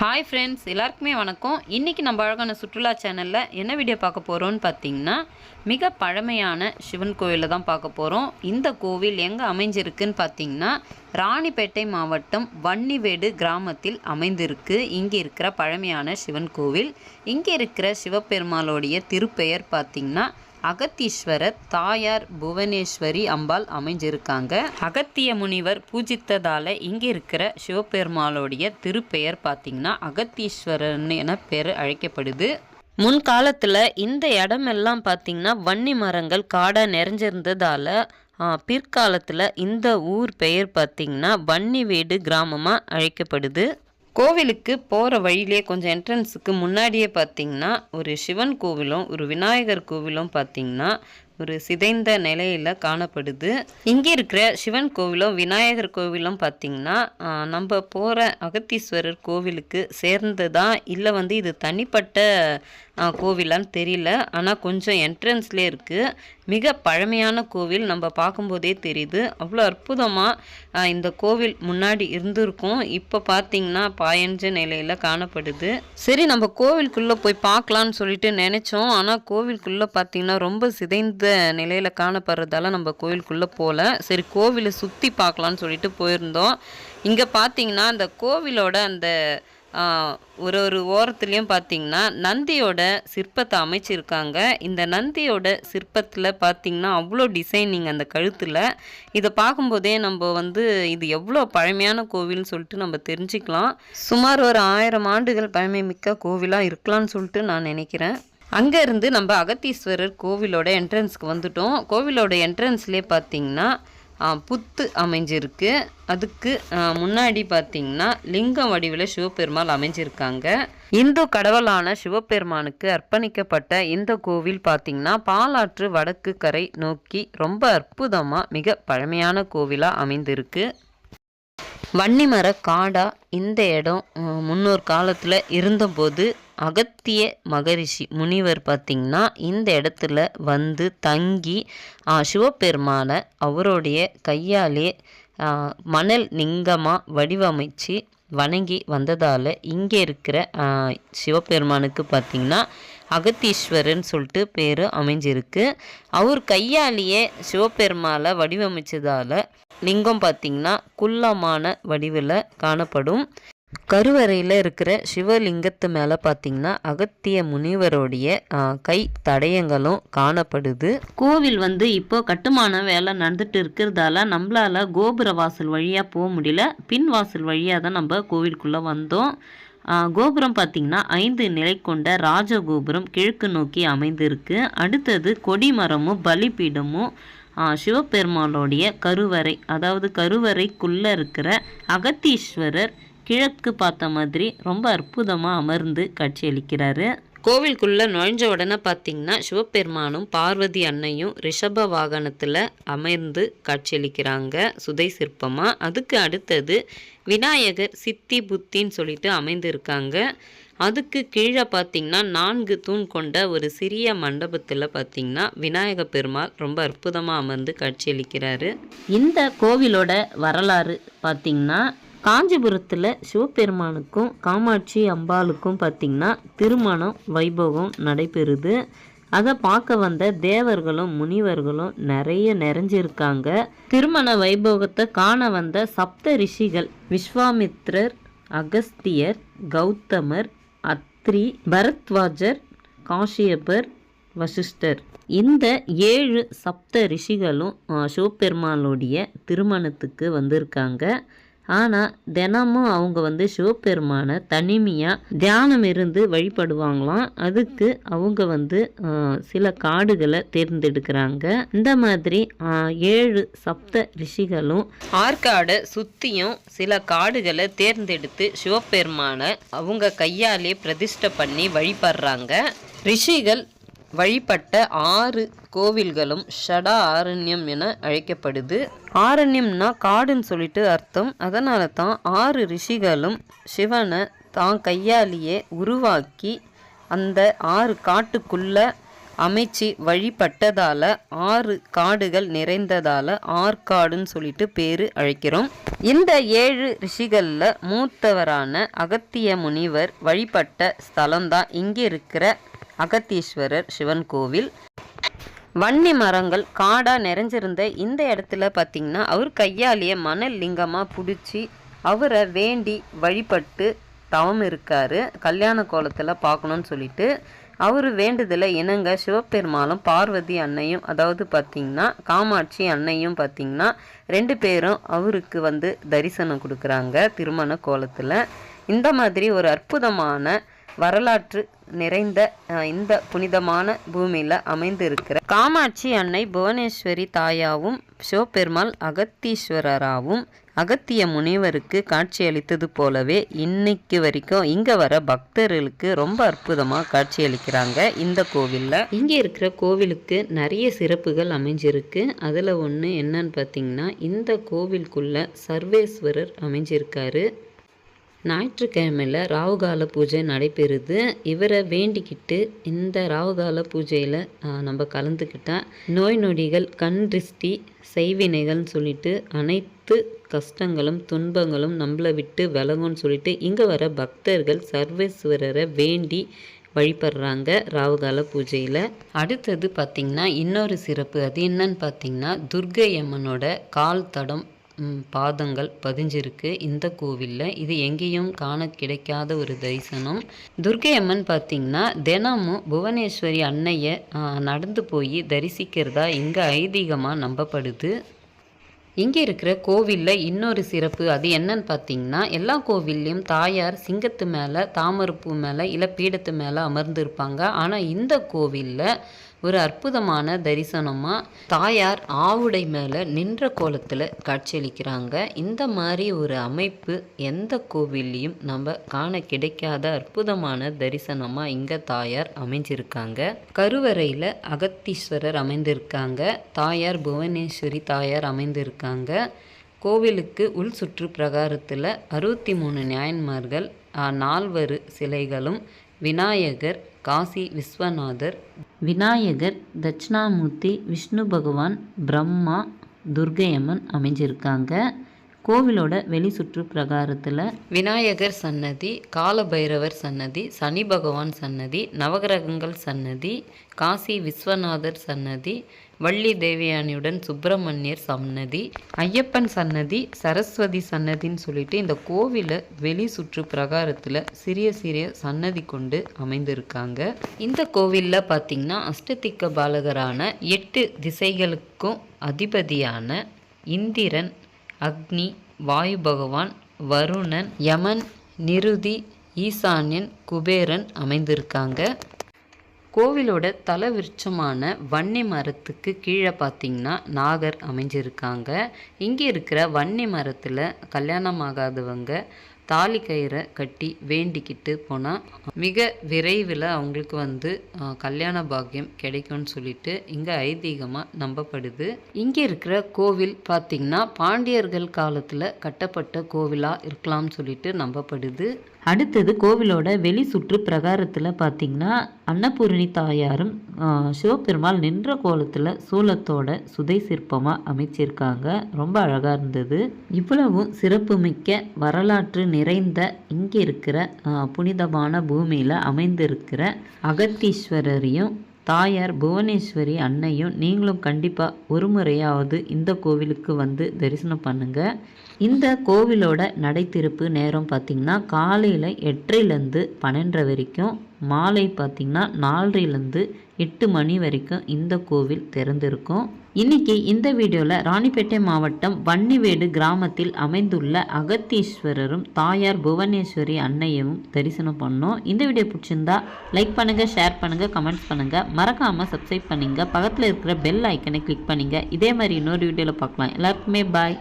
Hi friends, எல்லாருக்குமே வணக்கம். இன்றைக்கி நம்ம அழகான சுற்றுலா சேனலில் என்ன வீடியோ பார்க்க போகிறோன்னு பார்த்தீங்கன்னா, மிக பழமையான சிவன் கோவிலை தான் பார்க்க போகிறோம். இந்த கோவில் எங்கே அமைஞ்சிருக்குன்னு பார்த்தீங்கன்னா, ராணிப்பேட்டை மாவட்டம் வன்னிவேடு கிராமத்தில் அமைந்திருக்கு. இங்கே இருக்கிற பழமையான சிவன் கோவில். இங்கே இருக்கிற சிவபெருமாளுடைய திருப்பெயர் பார்த்திங்கன்னா அகத்தீஸ்வரர், தாயார் புவனேஸ்வரி அம்பாள் அமைஞ்சிருக்காங்க. அகத்திய முனிவர் பூஜித்ததால் இங்கே இருக்கிற சிவபெருமாளுடைய திருப்பெயர் பார்த்திங்கன்னா அகத்தீஸ்வரர்னு என பேர் அழைக்கப்படுது. முன்காலத்தில் இந்த இடமெல்லாம் பார்த்திங்கன்னா வன்னி மரங்கள் காடாக நிறைஞ்சிருந்ததால் பிற்காலத்தில் இந்த ஊர் பெயர் பார்த்திங்கன்னா வன்னிவேடு கிராமமாக அழைக்கப்படுது. கோவிலுக்கு போகிற வழியிலே கொஞ்சம் என்ட்ரன்ஸுக்கு முன்னாடியே பார்த்திங்கன்னா ஒரு சிவன் கோவிலும் ஒரு விநாயகர் கோவிலும் பார்த்திங்கன்னா ஒரு சிதைந்த நிலையில் காணப்படுது. இங்கே இருக்கிற சிவன் கோவிலும் விநாயகர் கோவிலும் பார்த்திங்கன்னா நம்ம போகிற அகத்தீஸ்வரர் கோவிலுக்கு சேர்ந்ததா இல்லை இது தனிப்பட்ட கோவிலான்னு தெரியல. ஆனால் கொஞ்சம் என்ட்ரன்ஸ்லேயே இருக்குது. மிக பழமையான கோவில், நம்ம பார்க்கும்போதே தெரியுது. அவ்வளோ அற்புதமாக இந்த கோவில் முன்னாடி இருந்திருக்கும். இப்போ பார்த்திங்கன்னா பாயஞ்ச நிலையில் காணப்படுது. சரி, நம்ம கோவிலுக்குள்ளே போய் பார்க்கலான்னு சொல்லிட்டு நினச்சோம். ஆனால் கோவிலுக்குள்ளே பார்த்திங்கன்னா ரொம்ப சிதைந்த நிலையில் காணப்படுறதால நம்ம கோவிலுக்குள்ளே போகல. சரி, கோவிலை சுற்றி பார்க்கலான்னு சொல்லிட்டு போயிருந்தோம். இங்கே பார்த்திங்கன்னா அந்த கோவிலோட அந்த ஒரு ஓரத்துலேயும் பார்த்திங்கன்னா நந்தியோட சிற்பத்தை அமைச்சிருக்காங்க. இந்த நந்தியோட சிற்பத்தில் பார்த்திங்கன்னா அவ்வளோ டிசைனிங் அந்த கழுத்தில். இதை பார்க்கும்போதே நம்ம இது எவ்வளோ பழமையான கோவில்னு சொல்லிட்டு நம்ம தெரிஞ்சுக்கலாம். சுமார் ஒரு 1000 ஆண்டுகள் பழமை மிக்க கோவிலாக இருக்கலாம்னு சொல்லிட்டு நான் நினைக்கிறேன். அங்கேருந்து நம்ம அகத்தீஸ்வரர் கோவிலோட என்ட்ரன்ஸ்க்கு வந்துட்டோம். கோவிலோட என்ட்ரன்ஸ்லேயே பார்த்திங்கன்னா புத்து அமைஞ்சிருக்கு. அதுக்கு முன்னாடி பார்த்திங்கன்னா லிங்கம் வடிவில் சிவபெருமாள் அமைஞ்சிருக்காங்க. இந்து கடவுளான சிவபெருமானுக்கு அர்ப்பணிக்கப்பட்ட இந்த கோவில் பார்த்திங்கன்னா பாலாற்று வடக்கு கரை நோக்கி ரொம்ப அற்புதமாக மிக பழமையான கோவிலாக அமைந்திருக்கு. வன்னிமர காடா இந்த இடம் முன்னோர் காலத்தில் இருந்தபோது அகத்திய மகரிஷி முனிவர் பார்த்திங்கன்னா இந்த இடத்துல தங்கி சிவபெருமானை அவருடைய கையாலே மணல் லிங்கமாக வடிவமைச்சு வணங்கி வந்ததால் இங்கே இருக்கிற சிவபெருமானுக்கு பார்த்திங்கன்னா அகத்தீஸ்வரன் சொல்லிட்டு பேர் அமைஞ்சிருக்கு. அவர் கையாலேயே சிவபெருமானை வடிவமைச்சதால் லிங்கம் பார்த்திங்கன்னா குள்ளமான வடிவில் காணப்படும். கருவறையில் இருக்கிற சிவலிங்கத்து மேலே பார்த்திங்கன்னா அகத்திய முனிவருடைய கை தடயங்களும் காணப்படுது. கோவில் இப்போ கட்டுமான வேலை நடந்துட்டு இருக்கிறதால நம்மளால் கோபுர வாசல் வழியாக போக முடியல. பின் வாசல் வழியாக தான் நம்ம கோவிலுக்குள்ளே வந்தோம். கோபுரம் பார்த்திங்கன்னா 5 நிலை கொண்ட ராஜகோபுரம் கிழக்கு நோக்கி அமைந்திருக்கு. அடுத்தது கொடிமரமும் பலிபீடமும் சிவபெருமானுடைய கருவறை, அதாவது கருவறைக்குள்ளே இருக்கிற அகத்தீஸ்வரர் கிழக்கு பார்த்த மாதிரி ரொம்ப அற்புதமாக அமர்ந்து காட்சியளிக்கிறாரு. கோவிலுக்குள்ளே நுழைஞ்ச உடனே பார்த்திங்கன்னா சிவபெருமானும் பார்வதி அன்னையும் ரிஷப வாகனத்தில் அமர்ந்து காட்சியளிக்கிறாங்க சுதை சிற்பமாக. அதுக்கு அடுத்தது விநாயகர் சித்தி புத்தின்னு சொல்லிட்டு அமைந்திருக்காங்க. அதுக்கு கீழே பார்த்திங்கன்னா 4 தூண் கொண்ட ஒரு சிறிய மண்டபத்தில் பார்த்திங்கன்னா விநாயக பெருமாள் ரொம்ப அற்புதமாக அமர்ந்து காட்சியளிக்கிறாரு. இந்த கோவிலோட வரலாறு பார்த்திங்கன்னா காஞ்சிபுரத்தில் சிவபெருமானுக்கும் காமாட்சி அம்பாளுக்கும் பார்த்திங்கன்னா திருமணம் வைபவம் நடைபெறுது. அதை பார்க்க வந்த தேவர்களும் முனிவர்களும் நிறைஞ்சிருக்காங்க. திருமண வைபவத்தை காண வந்த சப்த ரிஷிகள் விஸ்வாமித்ரர், அகஸ்தியர், கௌதமர், அத்ரி, பரத்வாஜர், காஷ்யபர், வசிஷ்டர், இந்த 7 சப்த ரிஷிகளும் சிவபெருமானுடைய திருமணத்துக்கு வந்திருக்காங்க. ஆனால் தினமும் அவங்க சிவபெருமானை தனிமையாக தியானம் இருந்து வழிபடுவாங்களாம். அதுக்கு அவங்க சில காடுகளை தேர்ந்தெடுக்கிறாங்க. இந்த மாதிரி 7 சப்த ரிஷிகளும் ஆற்காடை சுற்றியும் சில காடுகளை தேர்ந்தெடுத்து சிவபெருமானை அவங்க கையாலே பிரதிஷ்டை பண்ணி வழிபடுறாங்க. ரிஷிகள் வழிபட்ட 6 கோவில்களும் ஷடா ஆரண்யம் என அழைக்கப்படுது. ஆரண்யம்னா காடுன்னு சொல்லிட்டு அர்த்தம். அதனால தான் 6 ரிஷிகளும் சிவனை தான் கையாலேயே உருவாக்கி அந்த 6 காட்டுக்குள்ளே அமைச்சு வழிபட்டதால 6 காடுகள் நிறைந்ததால ஆற்காடுன்னு சொல்லிட்டு பேரு அழைக்கிறோம். இந்த 7 ரிஷிகளில் மூத்தவரான அகத்திய முனிவர் வழிபட்ட ஸ்தலம்தான் இங்கே இருக்கிற அகத்தீஸ்வரர் சிவன் கோவில். வன்னி மரங்கள் காடாக நிறைஞ்சிருந்த இந்த இடத்துல பார்த்திங்கன்னா அவர் கையாலேயே மணல் லிங்கமாக பிடிச்சி அவரை வேண்டி வழிபட்டு தவம் இருக்கார். கல்யாண கோலத்தில் பார்க்கணுன்னு சொல்லிட்டு அவர் வேண்டுதலை இணங்க சிவபெருமாளும் பார்வதி அன்னையும், அதாவது பார்த்திங்கன்னா காமாட்சி அன்னையும் பார்த்திங்கன்னா 2 பேரும் அவருக்கு தரிசனம் கொடுக்குறாங்க திருமண கோலத்தில். இந்த மாதிரி ஒரு அற்புதமான வரலாற்று நிறைந்த இந்த புனிதமான பூமியில் அமைந்து இருக்கிற காமாட்சி அன்னை புவனேஸ்வரி தாயாவும் சிவபெருமாள் அகத்தீஸ்வரராகவும் அகத்திய முனிவருக்கு காட்சியளித்தது போலவே இன்னைக்கு வரைக்கும் இங்கே வர பக்தர்களுக்கு ரொம்ப அற்புதமாக காட்சியளிக்கிறாங்க இந்த கோவிலில். இங்கே இருக்கிற கோவிலுக்கு நிறைய சிறப்புகள் அமைஞ்சிருக்கு. அதில் ஒன்று என்னன்னு பார்த்திங்கன்னா, இந்த கோவிலுக்குள்ள சர்வேஸ்வரர் அமைஞ்சிருக்காரு. ஞாயிற்றுக்கிழமையில் ராவுகால பூஜை நடைபெறுது. இவரை வேண்டிக்கிட்டு இந்த ராவுகால பூஜையில் நம்ம கலந்துக்கிட்டால் நோய் நொடிகள், கண் திருஷ்டி, செய்வினைகள்னு சொல்லிட்டு அனைத்து கஷ்டங்களும் துன்பங்களும் நம்மளை விட்டு விலகும்னு சொல்லிட்டு இங்கே வர பக்தர்கள் சர்வேஸ்வரரை வேண்டி வழிபடுறாங்க ராவுகால பூஜையில். அடுத்தது பார்த்திங்கன்னா இன்னொரு சிறப்பு. அது என்னன்னு பார்த்திங்கன்னா, துர்க்கை அம்மனோட கால் தடம் பாதங்கள் பதிஞ்சிருக்கு இந்த கோவிலில். இது எங்கேயும் காண கிடைக்காத ஒரு தரிசனம். துர்க்கை அம்மன் பார்த்திங்கன்னா தினமும் புவனேஸ்வரி அன்னையை நடந்து போய் தரிசிக்கிறதா இங்கே ஐதீகமாக நம்பப்படுது. இங்கே இருக்கிற கோவிலில் இன்னொரு சிறப்பு. அது என்னன்னு பார்த்திங்கன்னா, எல்லா கோவில்லையும் தாயார் சிங்கத்து மேலே, தாமரைப்பூ மேலே, இல்லை பீடத்து மேலே அமர்ந்திருப்பாங்க. ஆனால் இந்த கோவிலில் ஒரு அற்புதமான தரிசனமாக தாயார் ஆவுடை மேலே நின்ற கோலத்தில் காட்சியளிக்கிறாங்க. இந்த மாதிரி ஒரு அமைப்பு எந்த கோவில்லையும் நம்ம காண கிடைக்காத அற்புதமான தரிசனமாக இங்கே தாயார் அமைஞ்சிருக்காங்க. கருவறையில் அகத்தீஸ்வரர் அமைந்திருக்காங்க. தாயார் புவனேஸ்வரி தாயார் அமைந்திருக்காங்க. கோவிலுக்கு உள் சுற்று பிரகாரத்தில் 63 நாயன்மார்கள், 4 சிலைகளும், விநாயகர், காசி விஸ்வநாதர், விநாயகர், தட்சிணாமூர்த்தி, விஷ்ணு பகவான், பிரம்மா, துர்க்கையம்மன் அமைஞ்சிருக்காங்க. கோவிலோட வெளி சுற்று பிரகாரத்தில் விநாயகர் சன்னதி, காலபைரவர் சன்னதி, சனி பகவான் சன்னதி, நவகிரகங்கள் சன்னதி, காசி விஸ்வநாதர் சன்னதி, வள்ளி தேவயானியுடன் சுப்பிரமணியர் சன்னதி, ஐயப்பன் சன்னதி, சரஸ்வதி சன்னதின்னு சொல்லிட்டு இந்த கோவிலை வெளி சுற்று பிரகாரத்தில் சிறிய சிறிய சன்னதி கொண்டு அமைந்திருக்காங்க. இந்த கோவிலில் பார்த்திங்கன்னா அஷ்டதிக்க பாலகரான 8 திசைகளுக்கும் அதிபதியான இந்திரன், அக்னி, வாயு பகவான், வருணன், யமன், நிருதி, ஈசான்யன், குபேரன் அமைந்திருக்காங்க. கோவிலோட தல விருட்சமான வன்னி மரத்துக்கு கீழே பார்த்திங்கன்னா நாகர் அமைஞ்சிருக்காங்க. இங்கே இருக்கிற வன்னி மரத்தில் கல்யாணமாகாதவங்க தாலி கயிறை கட்டி வேண்டிக்கிட்டு போனால் மிக விரைவில் அவங்களுக்கு கல்யாண பாக்கியம் கிடைக்கும்னு சொல்லிட்டு இங்கே ஐதீகமாக நம்பப்படுது. இங்கே இருக்கிற கோவில் பார்த்திங்கன்னா பாண்டியர்கள் காலத்தில் கட்டப்பட்ட கோவிலாக இருக்கலாம்னு சொல்லிட்டு நம்பப்படுது. அடுத்தது கோவிலோட வெளி சுற்று பிரகாரத்தில் பார்த்திங்கன்னா அன்னபூரணி தாயாரும் சிவபெருமாள் நின்ற கோலத்தில் சூலத்தோட சுதை சிற்பமாக அமைச்சிருக்காங்க. ரொம்ப அழகாக இருந்தது. இவ்வளவும் சிறப்புமிக்க வரலாற்று நிறைந்த இங்கே இருக்கிற புனிதமான பூமியில் அமைந்திருக்கிற அகத்தீஸ்வரரையும் தாயார் புவனேஸ்வரி அன்னையும் நீங்களும் கண்டிப்பாக ஒரு முறையாவது இந்த கோவிலுக்கு தரிசனம் பண்ணுங்கள். இந்த கோவிலோட நடைத்திருப்பு நேரம் பார்த்திங்கன்னா காலையில் 8:30லேருந்து 12:30 வரைக்கும், மாலை பார்த்திங்கன்னா 4:30லேருந்து 8 மணி வரைக்கும் இந்த கோவில் திறந்திருக்கும். இன்னைக்கு இந்த வீடியோவில் ராணிப்பேட்டை மாவட்டம் வன்னிவேடு கிராமத்தில் அமைந்துள்ள அகத்தீஸ்வரரும் தாயார் புவனேஸ்வரி அன்னையவும் தரிசனம் பண்ணோம். இந்த வீடியோ பிடிச்சிருந்தா லைக் பண்ணுங்கள், ஷேர் பண்ணுங்கள், கமெண்ட்ஸ் பண்ணுங்கள், மறக்காமல் சப்ஸ்கிரைப் பண்ணுங்கள், பக்கத்தில் இருக்கிற பெல் ஐக்கனை கிளிக் பண்ணுங்கள். இதே மாதிரி இன்னொரு வீடியோவில் பார்க்கலாம். எல்லாருக்குமே பாய்.